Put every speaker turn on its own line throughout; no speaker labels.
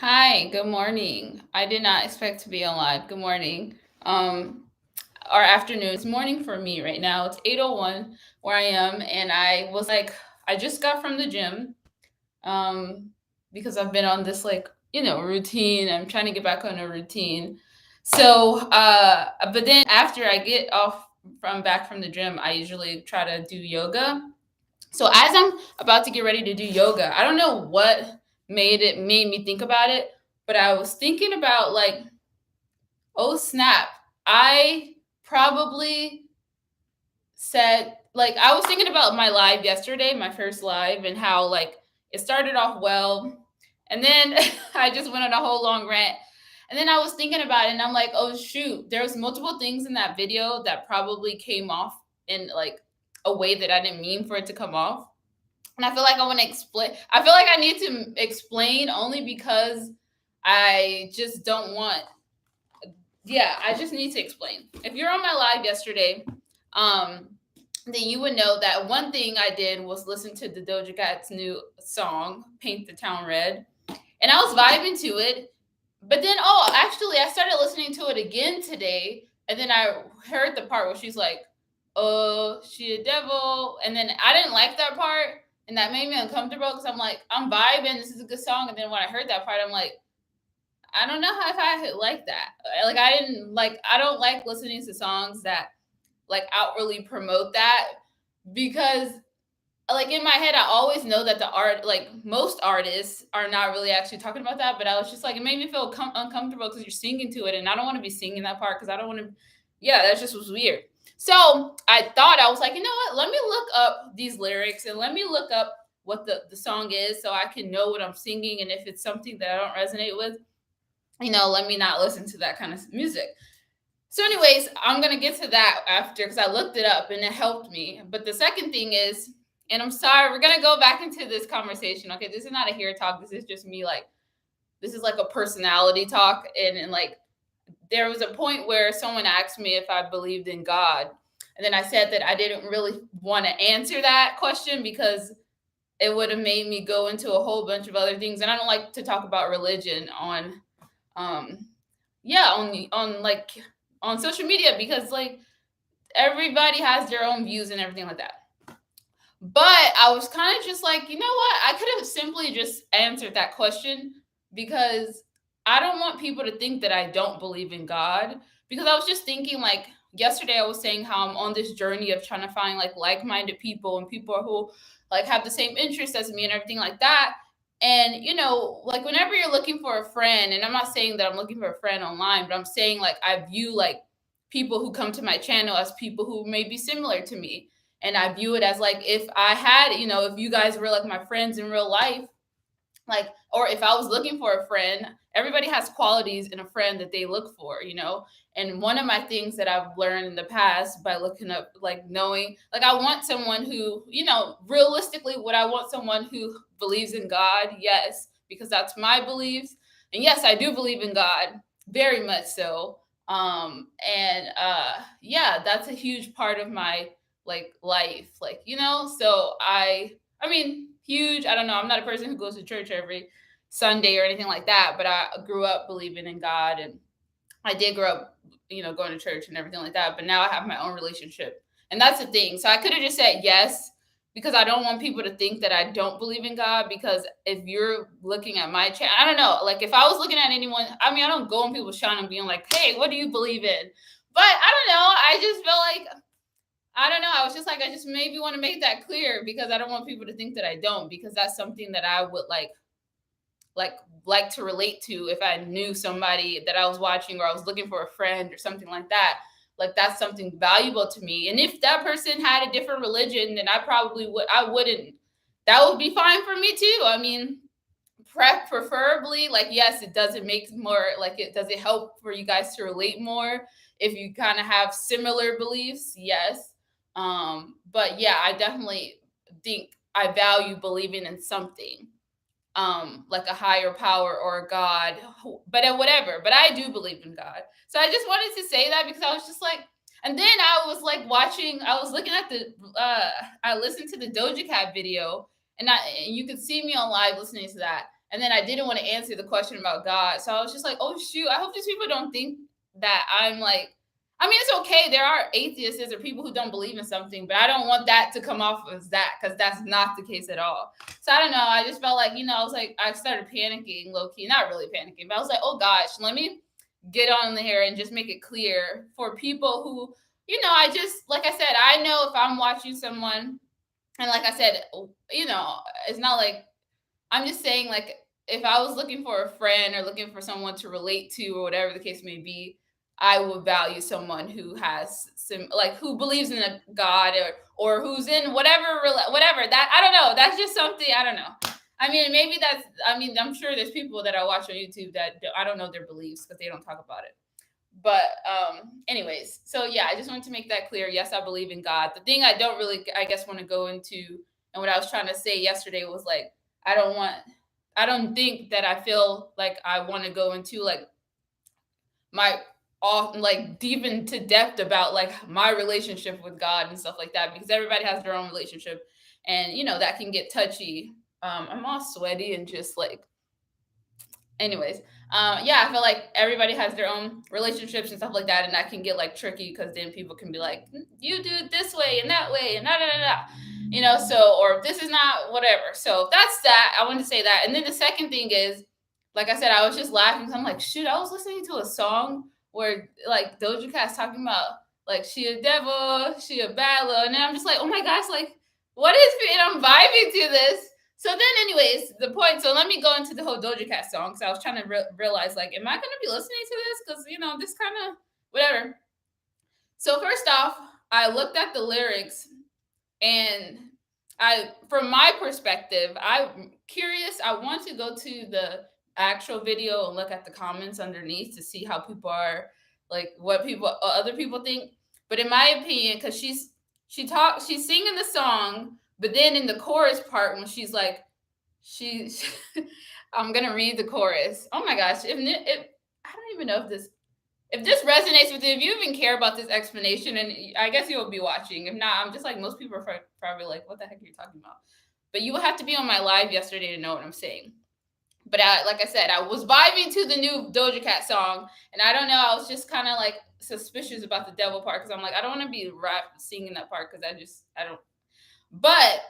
Hi, good morning. I did not expect to be on live. Good morning. Um, or afternoon. It's morning for me right now. It's 8:01 where I am, and I was like, I just got from the gym. Um, because I've been on this routine. I'm trying to get back on a routine. But then after I get off from back from the gym, I usually try to do yoga. So as I'm about to get ready to do yoga, I don't know what made me think about it, but I was thinking about like, oh snap, I probably said like I was thinking about my live yesterday, my first live, and how like it started off well, and then I just went on a whole long rant. And then I was thinking about it and I'm like, oh shoot, there was multiple things in that video that probably came off in like a way that I didn't mean for it to come off. And I feel like I want to explain. I feel like I need to explain only because I just don't want. Yeah, I just need to explain. If you're on my live yesterday, um, then you would know that one thing I did was listen to the Doja Cat's new song, "Paint the Town Red," and I was vibing to it. But then, oh, actually, I started listening to it again today, and then I heard the part where she's like, "Oh, she a devil," and then I didn't like that part, and that made me uncomfortable because I'm like, I'm vibing, this is a good song, and then when I heard that part, I'm like, I don't know how if I like that. Like I didn't like. I don't like listening to songs that like outwardly promote that because like in my head I always know that the art like most artists are not really actually talking about that, but I was just like it made me feel uncomfortable because you're singing to it and I don't want to be singing that part because I don't want to. Yeah, that just was weird. So I thought I was like, you know what, let me look up these lyrics and let me look up what the song is so I can know what I'm singing, and if it's something that I don't resonate with, let me not listen to that kind of music. So, anyways, I'm gonna get to that after because I looked it up and it helped me. But the second thing is, and I'm sorry, we're gonna go back into this conversation. Okay, this is not a hair talk. This is just me like this is like a personality talk. And like there was a point where someone asked me if I believed in God, and then I said that I didn't really want to answer that question because it would have made me go into a whole bunch of other things, and I don't like to talk about religion on um yeah on like on social media because like everybody has their own views and everything like that. But I was kind of just like, you know what, I could have simply just answered that question because I don't want people to think that I don't believe in God, because I was just thinking like yesterday I was saying how I'm on this journey of trying to find like-minded people and people who like have the same interests as me and everything like that. And like whenever you're looking for a friend, and I'm not saying that I'm looking for a friend online, but I'm saying like I view like people who come to my channel as people who may be similar to me, and I view it as like if I had, if you guys were like my friends in real life, like, or if I was looking for a friend, everybody has qualities in a friend that they look for. And one of my things that I've learned in the past by looking up, like knowing, like I want someone who, realistically, would I want someone who believes in God? Yes, because that's my beliefs. And yes, I do believe in God, very much so. And yeah, that's a huge part of my like life, like, so I mean, huge. I don't know. I'm not a person who goes to church every Sunday or anything like that, but I grew up believing in God, and I did grow up, going to church and everything like that. But now I have my own relationship, and that's the thing. So I could have just said yes because I don't want people to think that I don't believe in God. Because if you're looking at my channel, I don't know. Like if I was looking at anyone, I mean, I don't go on people's channel and being like, "Hey, what do you believe in?" But I don't know. I just feel like I don't know. I was just like, I just maybe want to make that clear because I don't want people to think that I don't, because that's something that I would like like to relate to if I knew somebody that I was watching or I was looking for a friend or something like that. Like that's something valuable to me. And if that person had a different religion, then I wouldn't. That would be fine for me too. I mean, preferably like yes, it doesn't make more like it does it help for you guys to relate more if you kind of have similar beliefs, yes. But yeah, I definitely think I value believing in something, like a higher power or a god, but whatever, but I do believe in God. So I just wanted to say that because I was just like, and then I was like watching, I was looking at the I listened to the Doja Cat video, and you could see me on live listening to that, And then I didn't want to answer the question about God. So I was just like, oh shoot, I hope these people don't think that I'm like, I mean, it's okay. There are atheists or people who don't believe in something, but I don't want that to come off as that, because that's not the case at all. So I don't know. I just felt like, I was like, I started panicking low key, not really panicking, but I was like, oh gosh, let me get on here and just make it clear for people who, I just, like I said, I know if I'm watching someone, and like I said, it's not like, I'm just saying, like, if I was looking for a friend or looking for someone to relate to or whatever the case may be, I would value someone who has some, like, who believes in a God, or who's in whatever that, I don't know. That's just something, I don't know. I mean, maybe that's, I mean, I'm sure there's people that I watch on YouTube that I don't know their beliefs because they don't talk about it. But anyways, so yeah, I just wanted to make that clear. Yes, I believe in God. The thing I don't really, I guess, want to go into, and what I was trying to say yesterday was like, I don't want, I don't think that I feel like I want to go into like my all, like, deep into depth about like my relationship with God and stuff like that, because everybody has their own relationship, and that can get touchy. I'm all sweaty and just like, anyways, yeah, I feel like everybody has their own relationships and stuff like that, and that can get like tricky, because then people can be like, you do it this way and that way and da da da da, so, or this is not whatever. So that's that. I wanted to say that. And then the second thing is, like I said, I was just laughing because I'm like, shoot, I was listening to a song where like Doja Cat's talking about like she a devil, she a bad little, and then I'm just like, oh my gosh, like, what is, and I'm vibing to this. So then, anyways, the point. So let me go into the whole Doja Cat song. So I was trying to realize, like, am I going to be listening to this? Because this kind of whatever. So first off, I looked at the lyrics, and from my perspective, I'm curious. I want to go to the actual video and look at the comments underneath to see how people are, like, what people, other people think. But in my opinion, because she's singing the song, but then in the chorus part, when she's like, she I'm gonna read the chorus. Oh my gosh, if I don't even know if this resonates with you, if you even care about this explanation, and I guess you'll be watching. If not, I'm just like, most people are probably like, what the heck are you talking about? But you will have to be on my live yesterday to know what I'm saying. But like I said, I was vibing to the new Doja Cat song, and I don't know, I was just kind of like suspicious about the devil part, because I'm like, I don't want to be singing that part, because I don't. But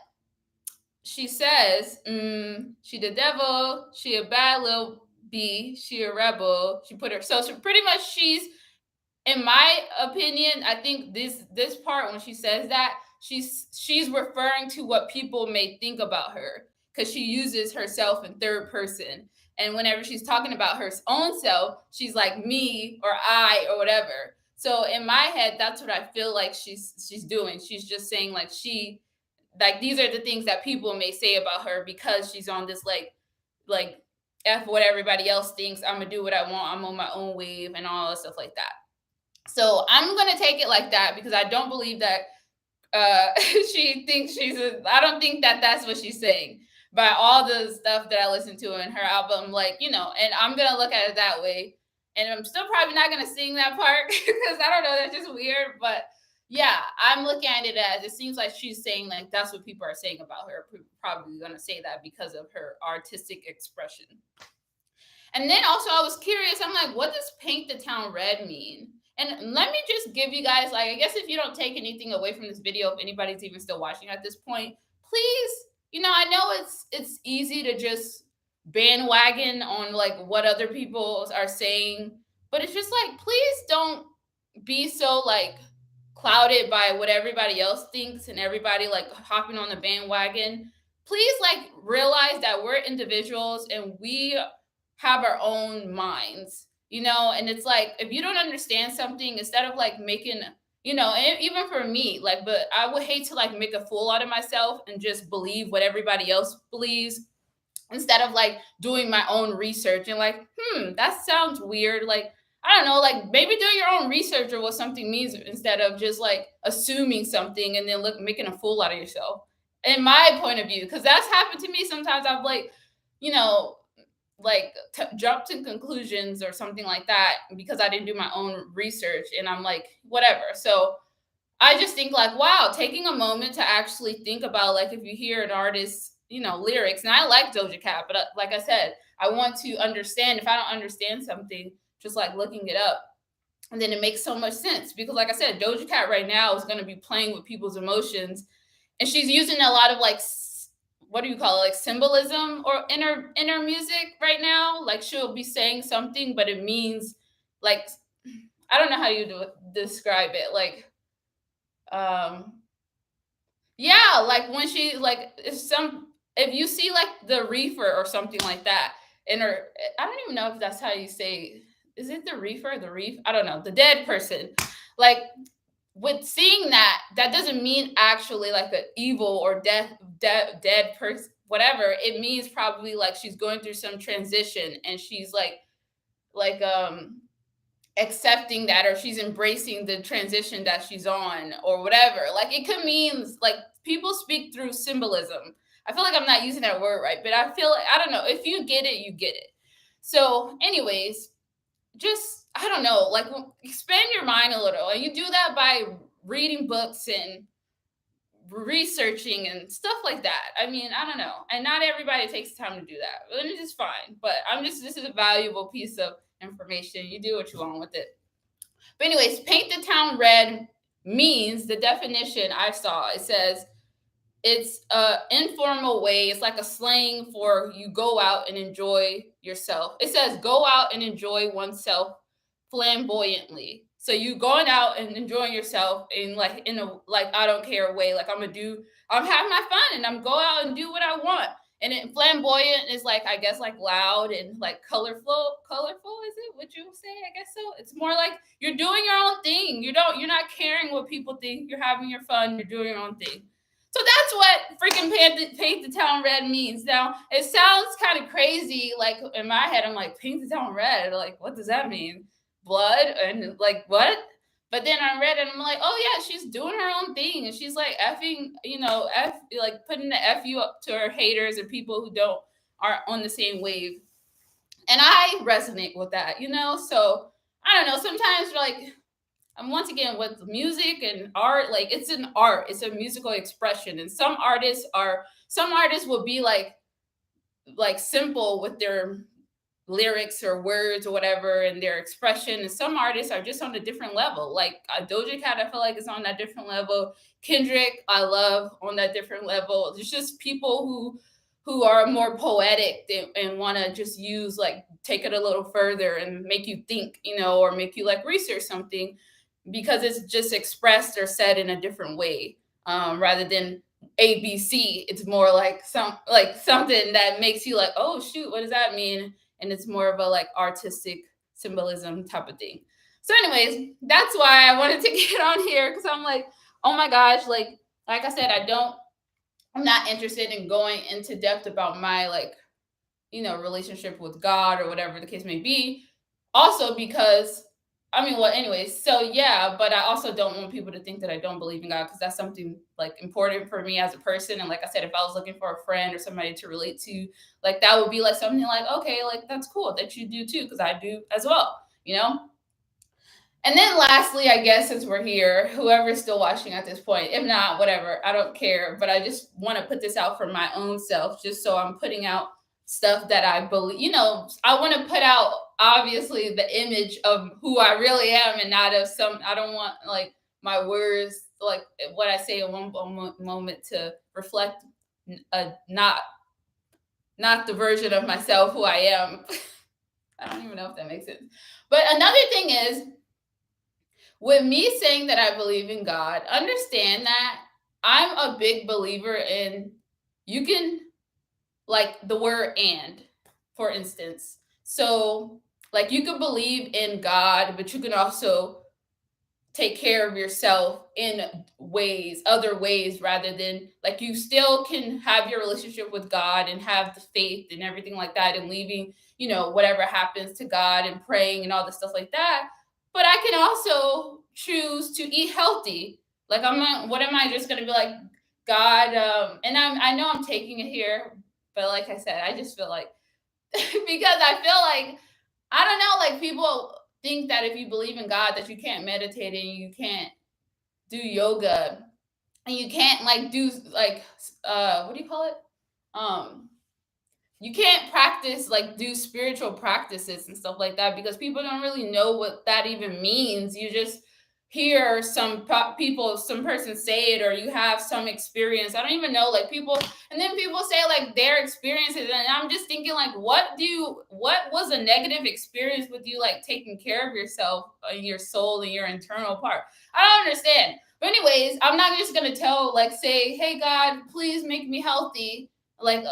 she says, she the devil, she a bad little bee, she a rebel. She put her, so pretty much she's, in my opinion, I think this part, when she says that, she's referring to what people may think about her, because she uses herself in third person, and whenever she's talking about her own self, she's like me or I or whatever. So in my head, that's what I feel like she's doing. She's just saying like these are the things that people may say about her, because she's on this like F what everybody else thinks. I'm gonna do what I want. I'm on my own wave and all that stuff like that. So I'm gonna take it like that, because I don't believe that she thinks I don't think that that's what she's saying by all the stuff that I listened to in her album, like, and I'm gonna look at it that way. And I'm still probably not gonna sing that part because I don't know, that's just weird. But yeah, I'm looking at it as, it seems like she's saying like that's what people are saying about her. Probably gonna say that because of her artistic expression. And then also I was curious, I'm like, what does paint the town red mean? And let me just give you guys, like, I guess if you don't take anything away from this video, if anybody's even still watching at this point, please, I know it's easy to just bandwagon on like what other people are saying, but it's just like, please don't be so like clouded by what everybody else thinks and everybody like hopping on the bandwagon. Please like realize that we're individuals and we have our own minds, and it's like, if you don't understand something, instead of like making, and even for me, like, but I would hate to like make a fool out of myself and just believe what everybody else believes, instead of like doing my own research and like, that sounds weird. Like, I don't know, like maybe do your own research or what something means, instead of just like assuming something and then making a fool out of yourself. In my point of view, because that's happened to me sometimes. I've like, you know, like jumped to conclusions or something like that because I didn't do my own research, and I'm like, whatever. So I just think like, wow, taking a moment to actually think about, like, if you hear an artist lyrics. And I like Doja Cat, but like I said, I want to understand. If I don't understand something, just like looking it up, and then it makes so much sense because, like I said, Doja Cat right now is going to be playing with people's emotions, and she's using a lot of like what do you call it, like symbolism or inner music right now. Like she'll be saying something, but it means like I don't know how you describe it. Like um yeah, like when she like if you see like the reefer or something like that in her, I don't even know if that's how you say, is it the reefer, the reef? I don't know, the dead person. Like with seeing that doesn't mean actually like an evil or dead person, whatever. It means probably like she's going through some transition and she's like accepting that, or she's embracing the transition that she's on or whatever. Like it could mean like people speak through symbolism. I feel like I'm not using that word right, but I feel like, I don't know, if you get it, you get it. So anyways, just I don't know, like expand your mind a little, and you do that by reading books and researching and stuff like that. I mean, I don't know, and not everybody takes the time to do that, and it's just fine. But this is a valuable piece of information. You do what you want with it. But anyways, paint the town red means, the definition I saw, it says it's a informal way. It's like a slang for you go out and enjoy yourself. It says go out and enjoy oneself flamboyantly. So you going out and enjoying yourself in a like I don't care way. Like I'm having my fun and I'm go out and do what I want. And it, flamboyant is like I guess like loud and like colorful. Colorful is it? Would you say? I guess so. It's more like you're doing your own thing. You're not caring what people think. You're having your fun. You're doing your own thing. So that's what freaking paint the town red means. Now, it sounds kind of crazy. Like in my head, I'm like, paint the town red. Like, what does that mean? Blood? And like, what? But then I read it and I'm like, oh yeah, she's doing her own thing. And she's like effing, like putting the F you up to her haters and people who don't are on the same wave. And I resonate with that. So I don't know. Sometimes like once again with music and art, like it's an art, it's a musical expression, and some artists will be like simple with their lyrics or words or whatever and their expression, and some artists are just on a different level. Like Doja Cat, I feel like is on that different level. Kendrick, I love, on that different level. There's just people who are more poetic and want to just use like take it a little further and make you think, or make you like research something because it's just expressed or said in a different way, rather than ABC. It's more like something that makes you like, oh shoot, what does that mean? And it's more of a like artistic symbolism type of thing. So, anyways, that's why I wanted to get on here because I'm like, oh my gosh, like I said, I'm not interested in going into depth about my relationship with God or whatever the case may be. Also because well, anyways, so yeah, but I also don't want people to think that I don't believe in God because that's something like important for me as a person. And like I said, if I was looking for a friend or somebody to relate to, like that would be like something like, okay, like that's cool that you do too, because I do as well. And then lastly, I guess since we're here, whoever's still watching at this point, if not, whatever, I don't care. But I just want to put this out for my own self, just so I'm putting out stuff that I believe, I want to put out obviously the image of who I really am and not of I don't want like my words, like what I say in one moment to reflect not the version of myself who I am. I don't even know if that makes sense. But another thing is, with me saying that I believe in God, understand that I'm a big believer in you can, like the word and, for instance. So, like, you can believe in God, but you can also take care of yourself in other ways, rather than like you still can have your relationship with God and have the faith and everything like that, and leaving, whatever happens to God and praying and all the stuff like that. But I can also choose to eat healthy. Like, I'm not, what am I just going to be like, God? And I know I'm taking it here, but like I said, I just feel like, because I feel like, I don't know, like people think that if you believe in God that you can't meditate and you can't do yoga and you can't like do like what do you call it? um you can't practice like do spiritual practices and stuff like that because people don't really know what that even means. You just hear people, some person say it, or you have some experience. I don't even know, like people, and then people say like their experiences, and I'm just thinking like, what was a negative experience with you, like taking care of yourself, your soul, and your internal part? I don't understand. But anyways, I'm not just gonna tell like say, hey God, please make me healthy, like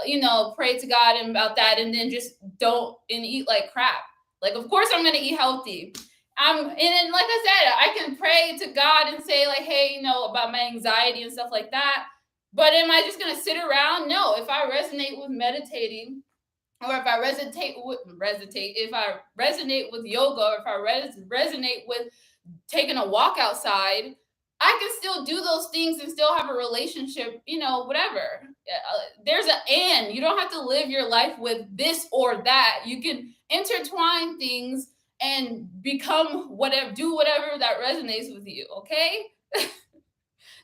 pray to God and about that, and then just don't and eat like crap. Like of course I'm gonna eat healthy. And then like I said, I can pray to God and say like, hey, about my anxiety and stuff like that. But am I just gonna sit around? No. If I resonate with meditating, or if I if I resonate with yoga, or if I resonate with taking a walk outside, I can still do those things and still have a relationship, whatever. There's an and. You don't have to live your life with this or that. You can intertwine things and become whatever, do whatever that resonates with you, okay?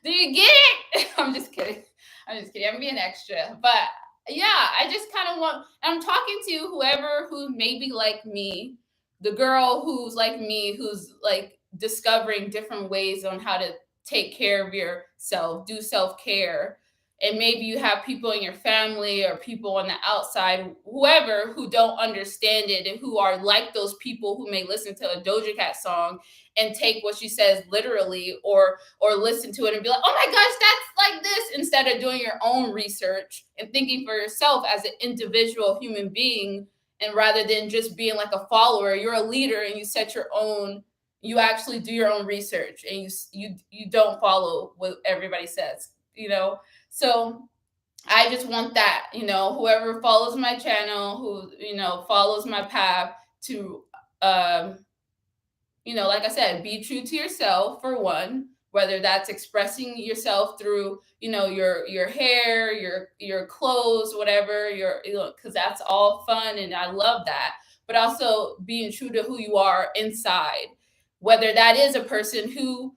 Do you get it? I'm just kidding. I'm just kidding. I'm being extra. But yeah, I just kind of want, I'm talking to whoever who may be like me, the girl who's like me, who's like discovering different ways on how to take care of yourself, do self care. And maybe you have people in your family or people on the outside, whoever, who don't understand it and who are like those people who may listen to a Doja Cat song and take what she says literally, or listen to it and be like, oh my gosh, that's like this, instead of doing your own research and thinking for yourself as an individual human being. And rather than just being like a follower, you're a leader and you set your own, you actually do your own research, and you don't follow what everybody says, So I just want that, whoever follows my channel, who, follows my path to um like I said, be true to yourself for one, whether that's expressing yourself through, your hair, your clothes, whatever, because that's all fun and I love that. But also being true to who you are inside, whether that is a person who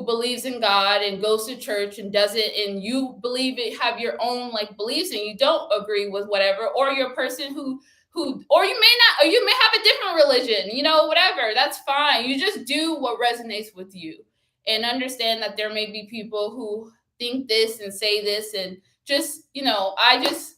believes in God and goes to church and does it, and you believe it, have your own like beliefs, and you don't agree with whatever, or you're a person or you may not, or you may have a different religion, whatever, that's fine. You just do what resonates with you, and understand that there may be people who think this and say this, and just, I just,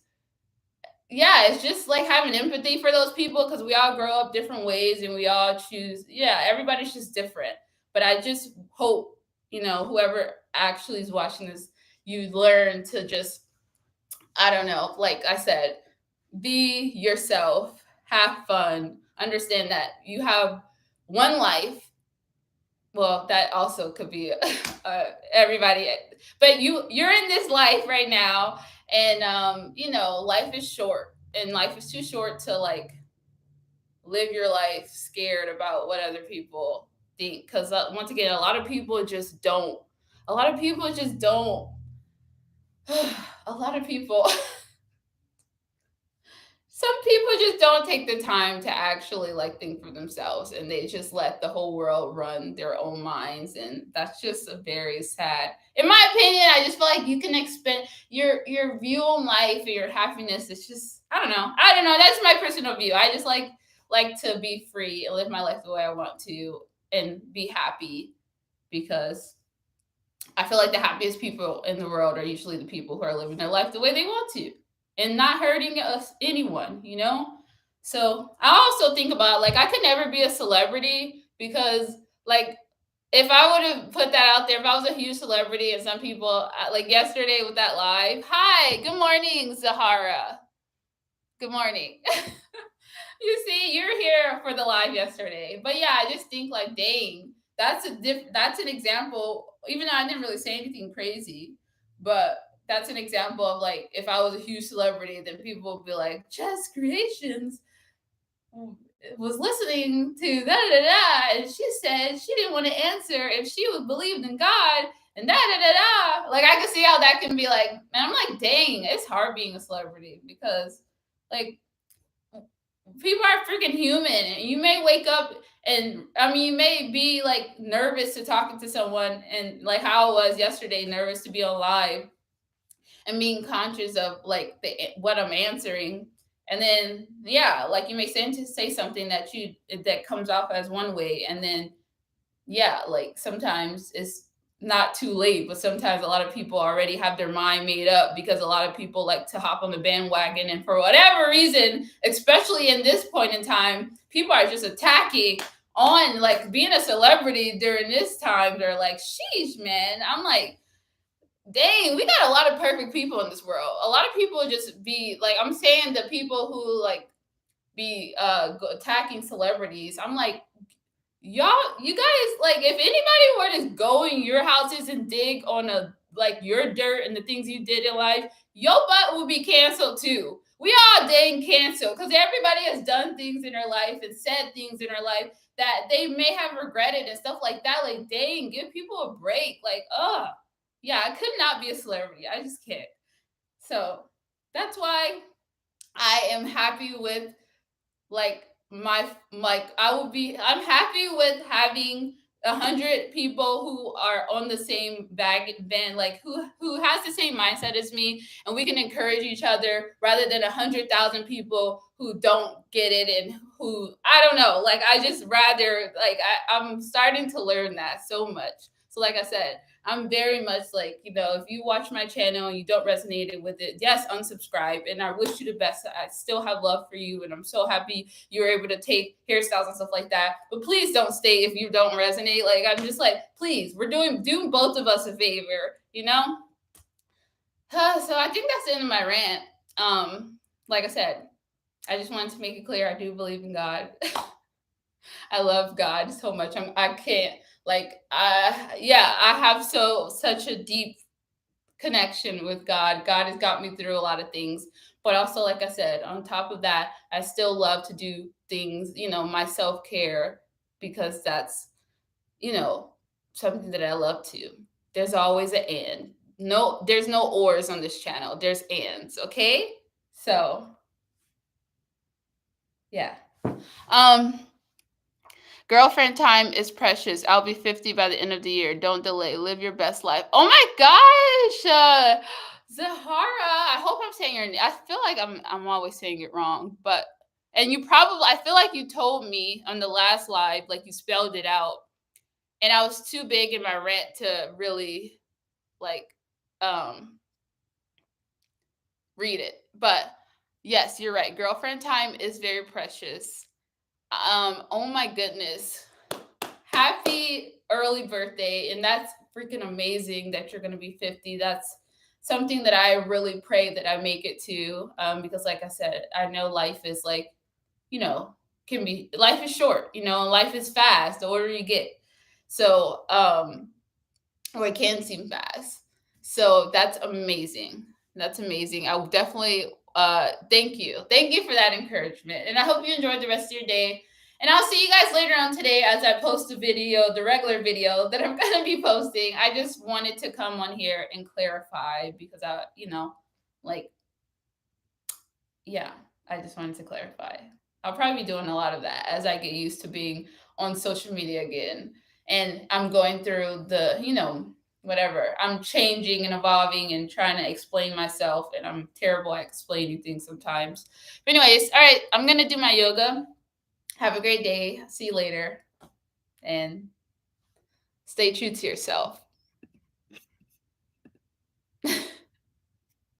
yeah, it's just like having empathy for those people, because we all grow up different ways and we all choose, yeah, everybody's just different. But I just hope, whoever actually is watching this, you learn to just, I don't know, like I said, be yourself, have fun, understand that you have one life. Well, that also could be everybody, but you're in this life right now, and life is short, and life is too short to like live your life scared about what other people think, because once again, a lot of people just don't. A lot of people just don't. A lot of people, some people just don't take the time to actually like think for themselves, and they just let the whole world run their own minds, and that's just a very sad, in my opinion. I just feel like you can expend your view on life and your happiness. It's just, I don't know, that's my personal view. I just like to be free and live my life the way I want to and be happy, because I feel like the happiest people in the world are usually the people who are living their life the way they want to and not hurting anyone. So I also think about, like, I could never be a celebrity, because, like, if I would have put that out there, if I was a huge celebrity, and some people, like yesterday with that live, hi, good morning, Zahara. Good morning. You see, you're here for the live yesterday. But yeah, I just think like, dang, that's an example. Even though I didn't really say anything crazy, but that's an example of, like, if I was a huge celebrity, then people would be like, Jess Creations was listening to da da da, and she said she didn't want to answer if she was believed in God, and da da da da. Like, I can see how that can be like, and I'm like, dang, it's hard being a celebrity, because, like, people are freaking human, and you may wake up, and I mean, you may be like nervous to talking to someone, and like how I was yesterday, nervous to be on live, and being conscious of like what I'm answering. And then yeah, like you may say something that comes off as one way, and then yeah, like sometimes it's not too late, but sometimes a lot of people already have their mind made up because a lot of people like to hop on the bandwagon, and for whatever reason, especially in this point in time, people are just attacking on like being a celebrity during this time. They're like, sheesh, man. I'm like, dang, we got a lot of perfect people in this world. A lot of people just be like, I'm saying the people who like be attacking celebrities. I'm like, y'all, you guys, like, if anybody were to go in your houses and dig on a like your dirt and the things you did in life, your butt will be canceled too. We all dang canceled because everybody has done things in their life and said things in their life that they may have regretted and stuff like that. Like, dang, give people a break. Like, yeah, I could not be a celebrity. I just can't. So that's why I am happy with like I'm happy with having 100 people who are on the same band, like who has the same mindset as me, and we can encourage each other rather than 100,000 people who don't get it and who I don't know. Like I just rather like I'm starting to learn that so much. So like I said, I'm very much like, if you watch my channel and you don't resonate with it, yes, unsubscribe. And I wish you the best. I still have love for you. And I'm so happy you were able to take hairstyles and stuff like that. But please don't stay if you don't resonate. Like, I'm just like, please, we're doing both of us a favor, you know? So I think that's the end of my rant. Like I said, I just wanted to make it clear I do believe in God. I love God so much. I can't like I have such a deep connection with God. God has got me through a lot of things. But also, like I said, on top of that, I still love to do things, my self-care, because that's, something that I love to. There's always an and. No, there's no ors on this channel. There's ands, okay? So, yeah. Um Girlfriend time is precious. I'll be 50 by the end of the year. Don't delay. Live your best life. Oh my gosh. Zahara. I hope I'm saying your name. I feel like I'm always saying it wrong, but and I feel like you told me on the last live, like you spelled it out. And I was too big in my rant to really like read it. But yes, you're right. Girlfriend time is very precious. Oh my goodness. Happy early birthday. And that's freaking amazing that you're going to be 50. That's something that I really pray that I make it to. Because like I said, I know life is like, life is short, and life is fast the older you get. So, or it can seem fast. So that's amazing. That's amazing. I will definitely thank you. Thank you for that encouragement. And I hope you enjoyed the rest of your day. And I'll see you guys later on today as I post the regular video that I'm going to be posting. I just wanted to come on here and clarify because like, yeah, I just wanted to clarify. I'll probably be doing a lot of that as I get used to being on social media again. And I'm going through whatever. I'm changing and evolving and trying to explain myself. And I'm terrible at explaining things sometimes. But anyways, all right, I'm going to do my yoga. Have a great day. See you later. And stay true to yourself.